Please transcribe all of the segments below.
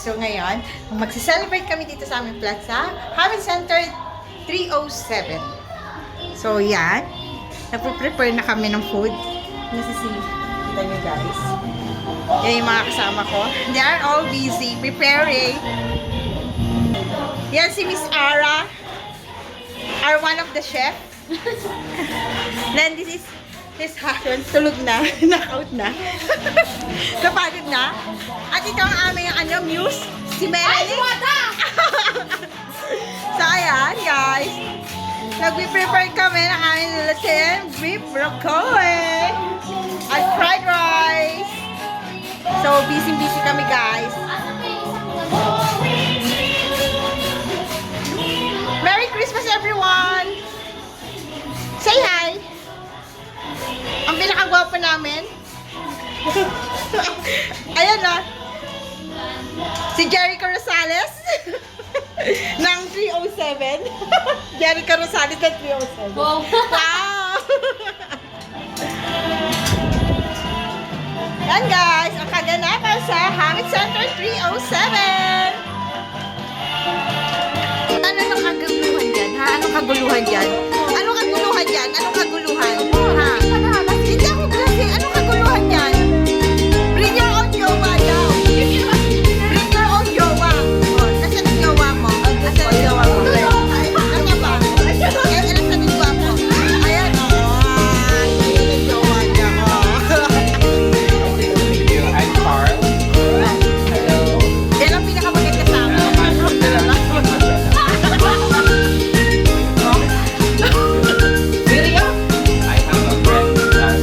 So ngayon, magse-celebrate kami dito sa aming plaza, Hamid Center 307. So yan, nagpe-prepare na kami ng food. Kita nyo guys. Yan yung mga kasama ko. They are all busy preparing. Yan si Miss Ara, are one of the chef. Then this is his husband, tulog na, knockout na. Napagod na. At ito ang aming muse, si Melanie. So ayan guys, nagbe-prepare kami ng aming lalatin, beef broccoli at fried rice. So busy kami guys. Merry Christmas everyone! Say hi! Ang pinakagwapo namin. Ayan na. Si Jericho Rosales ng 307. Jericho Rosales ng 307. Wow! Yan guys, ang kaganapan sa Hamid Center 307. Anong kaguluhan dyan, ha? Anong kaguluhan dyan? Anong kaguluhan dyan? Anong kaguluhan? Ha? Hindi ako kasi, anong kaguluhan dyan? Bring your own jowa daw. Bring your own jowa. O, nasaan ang jowa mo? Nasaan ang jowa mo? Ano ba? Nasaan ang jowa mo? Ayan, o. Yung jowa niya, o. I'm Carl. Hello. Yan ang pinakamaganda sa amin. I have a friend, Lilian.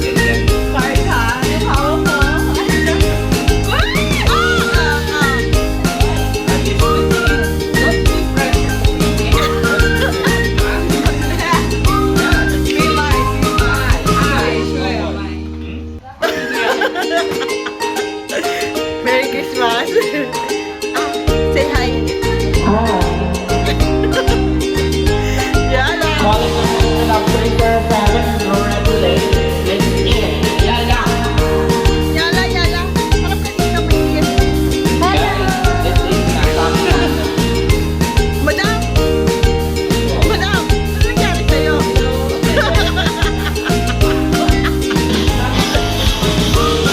Merry Christmas. Say hi. Yala. Calling the mission of Breaker Province Rural Village. Let's eat. Yala. Yala, yala. Parang kanina may yes. Guys, let's eat na kami. Madam! Madam! Ano nangyari sa'yo?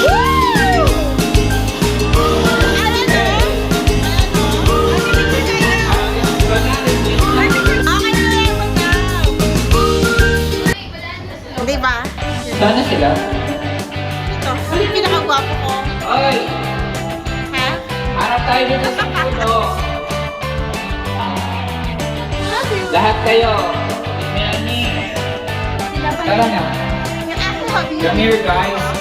Woo! Ayan o! Okay na lang, madam! Di ba? Sana sila? Ito, yung pinakagwapo ko. Oy! Ha? Harap tayo dito sa puno. Sabi, Lahat kayo. Melanie. Tara na. yung ako, sabi Come here guys.